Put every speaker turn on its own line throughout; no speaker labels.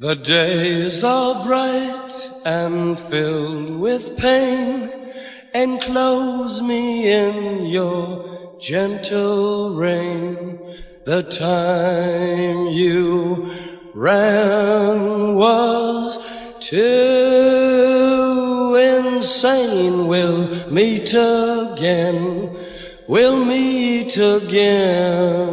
The days are bright and filled with pain. Enclose me in your gentle rain. The time you ran was too insane. We'll meet again. We'll meet again.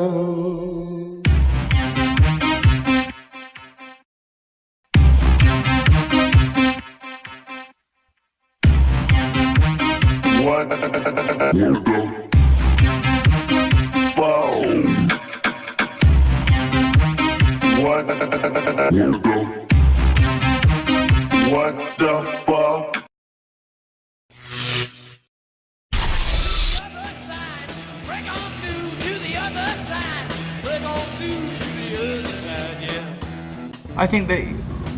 What the fuck?
I think that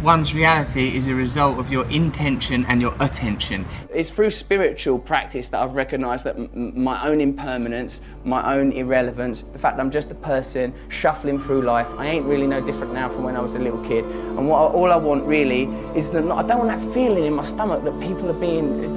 one's reality is a result of your intention and your attention.
It's through spiritual practice that I've recognised that my own impermanence, my own irrelevance, the fact that I'm just a person shuffling through life, I ain't really no different now from when I was a little kid. And all I want really is that I don't want that feeling in my stomach that people are being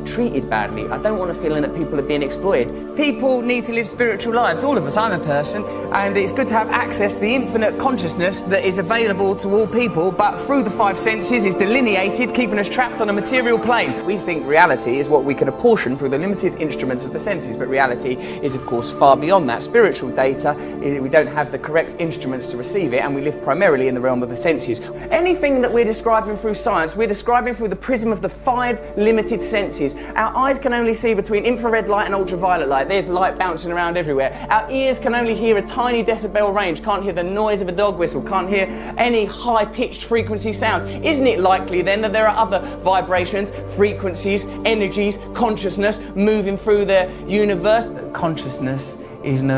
treated badly. I don't want a feeling that people are being exploited.
People need to live spiritual lives, all of us. I'm a person, and it's good to have access to the infinite consciousness that is available to all people, but through the five senses is delineated, keeping us trapped on a material plane.
We think reality is what we can apportion through the limited instruments of the senses, but reality is of course far beyond that. Spiritual data, we don't have the correct instruments to receive it, and we live primarily in the realm of the senses. Anything that we're describing through science, we're describing through the prism of the five limited senses. Our eyes can only see between infrared light and ultraviolet light. There's light bouncing around everywhere. Our ears can only hear a tiny decibel range, can't hear the noise of a dog whistle, can't hear any high-pitched frequency sounds. Isn't it likely then that there are other vibrations, frequencies, energies, consciousness moving through the universe?
Consciousness is an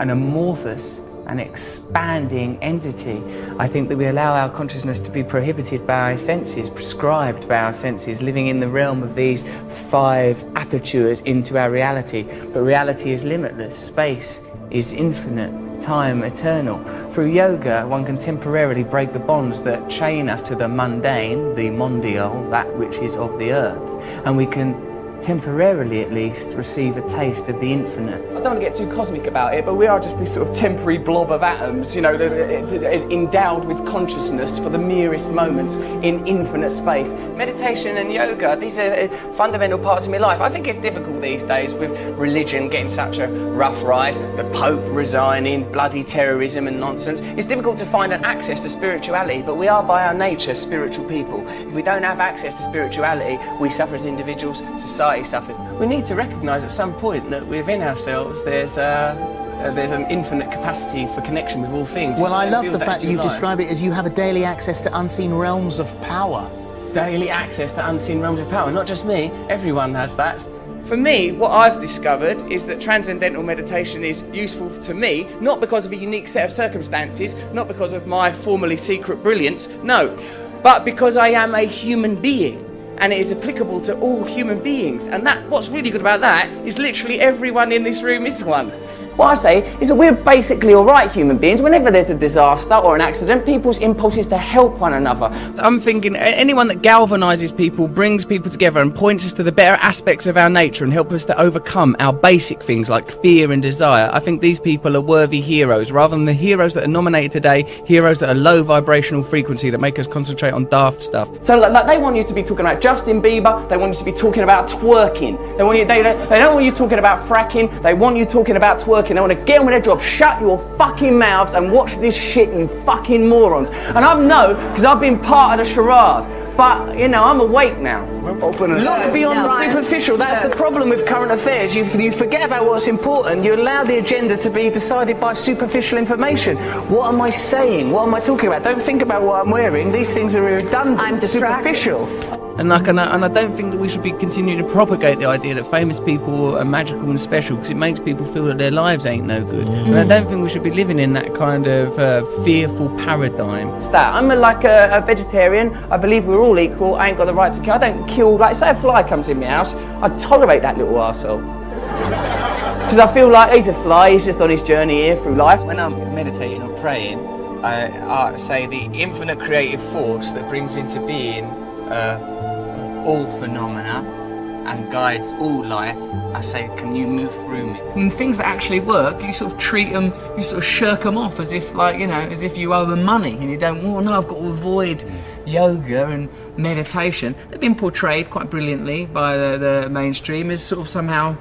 amorphous and expanding entity. I think that we allow our consciousness to be prohibited by our senses, prescribed by our senses, living in the realm of these five apertures into our reality. But reality is limitless, space is infinite, time eternal. Through yoga, one can temporarily break the bonds that chain us to the mundane, the mondial, that which is of the earth, and we can temporarily at least receive a taste of the infinite.
I don't want to get too cosmic about it, but we are just this sort of temporary blob of atoms, you know, endowed with consciousness for the merest moments in infinite space. Meditation and yoga, these are fundamental parts of my life. I think it's difficult these days with religion getting such a rough ride, the Pope resigning, bloody terrorism and nonsense. It's difficult to find an access to spirituality, but we are by our nature spiritual people. If we don't have access to spirituality, we suffer as individuals, society suffers. We need to recognise at some point that within ourselves there's an infinite capacity for connection with all things.
Well, I love the fact that you describe it as you have a daily access to unseen realms of power.
Daily access to unseen realms of power. Not just me, everyone has that. For me, what I've discovered is that transcendental meditation is useful to me, not because of a unique set of circumstances, not because of my formerly secret brilliance, no, but because I am a human being. And it is applicable to all human beings. And what's really good about that is literally everyone in this room is one. What I say is that we're basically alright human beings. Whenever there's a disaster or an accident, people's impulse is to help one another. So I'm thinking anyone that galvanises people, brings people together and points us to the better aspects of our nature and help us to overcome our basic things like fear and desire, I think these people are worthy heroes, rather than the heroes that are nominated today, heroes that are low vibrational frequency that make us concentrate on daft stuff. So like they want you to be talking about Justin Bieber, they want you to be talking about twerking, they don't want you talking about fracking, they want you talking about twerking. I want to get on with their job. Shut your fucking mouths and watch this shit, you fucking morons. And I know, because I've been part of the charade. But, you know, I'm awake now. Look beyond the superficial. That's the problem with current affairs. You forget about what's important. You allow the agenda to be decided by superficial information. What am I saying? What am I talking about? Don't think about what I'm wearing. These things are redundant, superficial. And I don't think that we should be continuing to propagate the idea that famous people are magical and special, because it makes people feel that their lives ain't no good. And I don't think we should be living in that kind of fearful paradigm. It's that. I'm like a vegetarian. I believe we're all equal. I ain't got the right to kill. I don't kill, like say a fly comes in my house, I tolerate that little arsehole. Because I feel like he's a fly, he's just on his journey here through life. When I'm meditating or praying,
say the infinite creative force that brings into being all phenomena and guides all life, I say, can you move through me? And things that actually work, you sort of treat them, you sort of shirk them off as if, like, you know, as if you owe them money and you don't, well, no, I've got to avoid yoga and meditation. They've been portrayed quite brilliantly by the mainstream as sort of somehow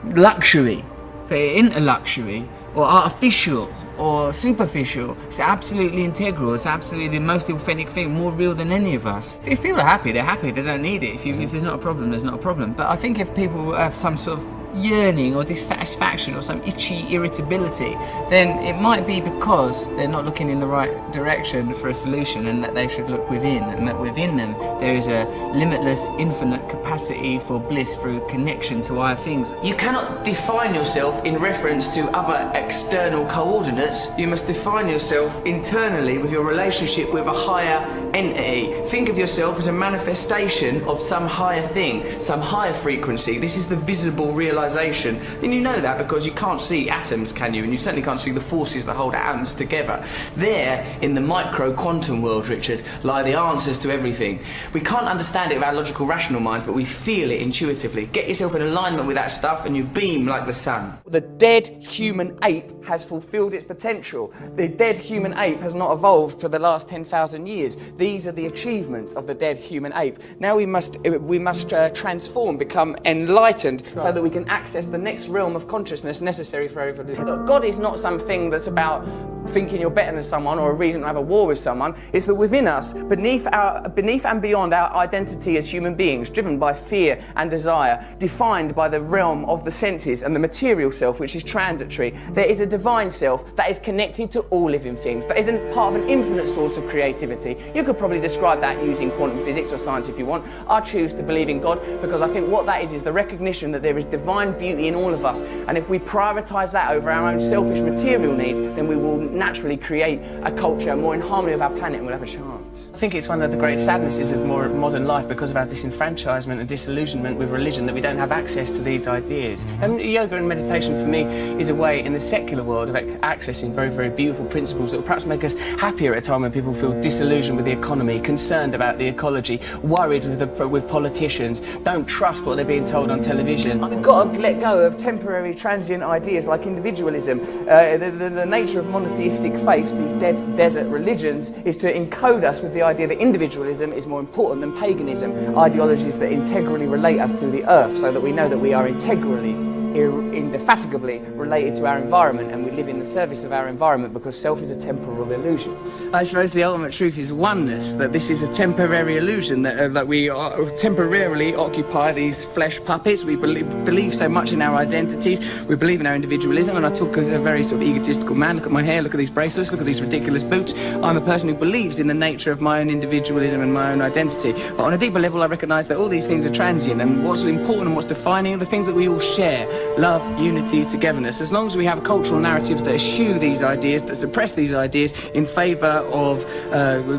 luxury, into luxury, or artificial, or superficial. It's absolutely integral. It's absolutely the most authentic thing, more real than any of us. If people are happy, they're happy. They don't need it. If there's not a problem, there's not a problem. But I think if people have some sort of yearning or dissatisfaction or some itchy irritability, then it might be because they're not looking in the right direction for a solution, and that they should look within, and that within them there is a limitless, infinite capacity for bliss through connection to higher things. You cannot define yourself in reference to other external coordinates. You must define yourself internally with your relationship with a higher entity. Think of yourself as a manifestation of some higher thing, some higher frequency. This is the visible realization. And you know that because you can't see atoms, can you? And you certainly can't see the forces that hold atoms together. There, in the micro quantum world, Richard, lie the answers to everything. We can't understand it with our logical, rational minds, but we feel it intuitively. Get yourself in alignment with that stuff and you beam like the sun. The dead human ape has fulfilled its potential. The dead human ape has not evolved for the last 10,000 years. These are the achievements of the dead human ape. Now we must transform, become enlightened, so that we can access the next realm of consciousness necessary for evolution. Look, God is not something that's about thinking you're better than someone or a reason to have a war with someone. It's that within us, beneath and beyond our identity as human beings, driven by fear and desire, defined by the realm of the senses and the material self, which is transitory, there is a divine self that is connected to all living things, that is part of an infinite source of creativity. You could probably describe that using quantum physics or science if you want. I choose to believe in God because I think what that is the recognition that there is divine beauty in all of us, and if we prioritise that over our own selfish material needs, then we will naturally create a culture more in harmony with our planet and we'll have a chance. I think it's one of the great sadnesses of modern life, because of our disenfranchisement and disillusionment with religion, that we don't have access to these ideas. And yoga and meditation for me is a way in the secular world of accessing very, very beautiful principles that will perhaps make us happier at a time when people feel disillusioned with the economy, concerned about the ecology, worried with politicians, don't trust what they're being told on television. We've got to let go of temporary, transient ideas like individualism. The nature of monotheistic faiths, these dead desert religions, is to encode us with the idea that individualism is more important than paganism, ideologies that integrally relate us to the earth, so that we know that we are integrally, indefatigably related to our environment, and we live in the service of our environment, because self is a temporal illusion. I suppose the ultimate truth is oneness, that this is a temporary illusion, that we temporarily occupy these flesh puppets. We believe so much in our identities, we believe in our individualism, and I talk as a very sort of egotistical man. Look at my hair, look at these bracelets, look at these ridiculous boots. I'm a person who believes in the nature of my own individualism and my own identity. But on a deeper level, I recognise that all these things are transient, and what's important and what's defining are the things that we all share. Love, unity, togetherness. As long as we have cultural narratives that eschew these ideas, that suppress these ideas in favour of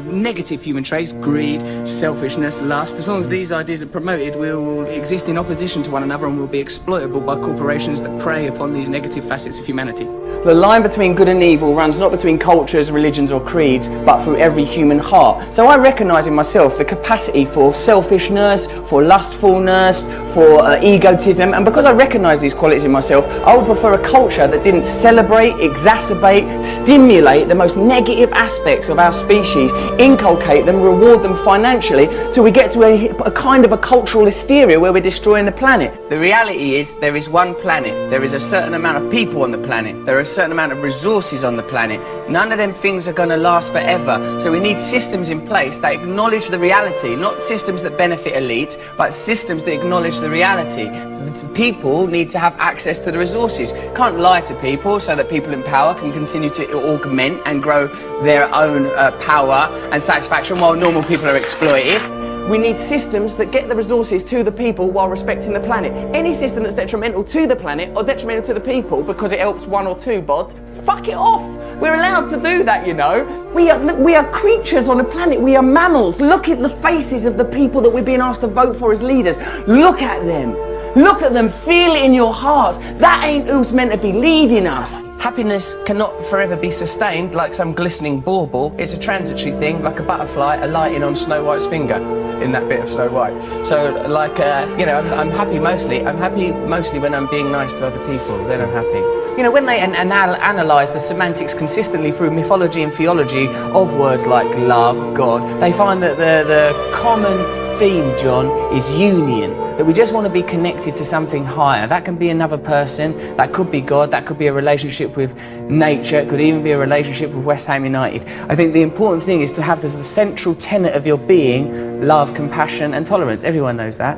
negative human traits, greed, selfishness, lust, as long as these ideas are promoted, we'll exist in opposition to one another and will be exploitable by corporations that prey upon these negative facets of humanity. The line between good and evil runs not between cultures, religions or creeds, but through every human heart. So I recognise in myself the capacity for selfishness, for lustfulness, for egotism, and because I recognise these qualities in myself, I would prefer a culture that didn't celebrate, exacerbate, stimulate the most negative aspects of our species, inculcate them, reward them financially, till we get to a kind of a cultural hysteria where we're destroying the planet. The reality is there is one planet, there is a certain amount of people on the planet, there are a certain amount of resources on the planet. None of them things are going to last forever, so we need systems in place that acknowledge the reality, not systems that benefit elites, but systems that acknowledge the reality. The people need to have access to the resources. Can't lie to people so that people in power can continue to augment and grow their own power and satisfaction while normal people are exploited. We need systems that get the resources to the people while respecting the planet. Any system that's detrimental to the planet or detrimental to the people because it helps one or two bods, fuck it off. We're allowed to do that, you know. We are creatures on a planet. We are mammals. Look at the faces of the people that we're being asked to vote for as leaders. Look at them. Look at them. Feel it in your hearts. That ain't who's meant to be leading us.
Happiness cannot forever be sustained like some glistening bauble. It's a transitory thing, like a butterfly alighting on Snow White's finger in that bit of Snow White. So, like, you know, I'm happy mostly. I'm happy mostly when I'm being nice to other people. Then I'm happy. You know, when they analyse the semantics consistently through mythology and theology of words like love, God, they find that the common theme, John, is union. That we just want to be connected to something higher. That can be another person, that could be God, that could be a relationship with nature, it could even be a relationship with West Ham United. I think the important thing is to have as the central tenet of your being love, compassion and tolerance. Everyone knows that.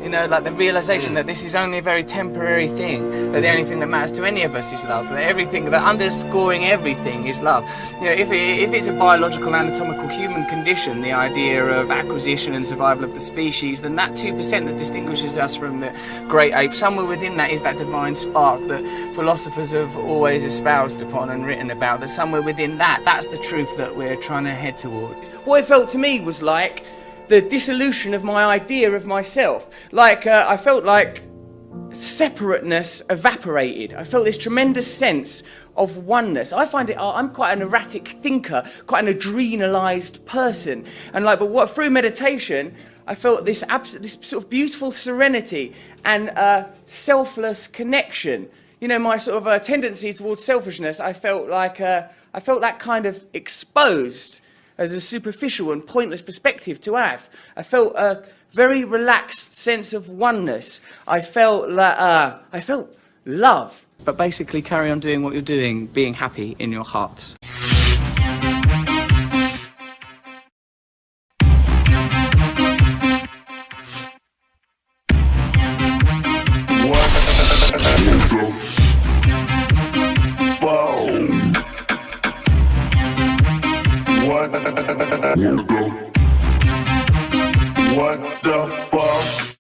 You know, like the realisation that this is only a very temporary thing, that the only thing that matters to any of us is love, that everything, that underscoring everything is love. You know, if it's a biological, anatomical human condition, the idea of acquisition and survival of the species, then that 2% that distinguishes us from the great apes, somewhere within that is that divine spark that philosophers have always espoused upon and written about, that somewhere within that's the truth that we're trying to head towards. What it felt to me was like the dissolution of my idea of myself. Like, I felt like separateness evaporated. I felt this tremendous sense of oneness. I find it, I'm quite an erratic thinker, quite an adrenalised person. And like, but what, through meditation, I felt this sort of beautiful serenity and selfless connection. You know, my sort of tendency towards selfishness, I felt that kind of exposed as a superficial and pointless perspective to have. I felt a very relaxed sense of oneness. I felt love. But basically carry on doing what you're doing, being happy in your hearts.
What the fuck?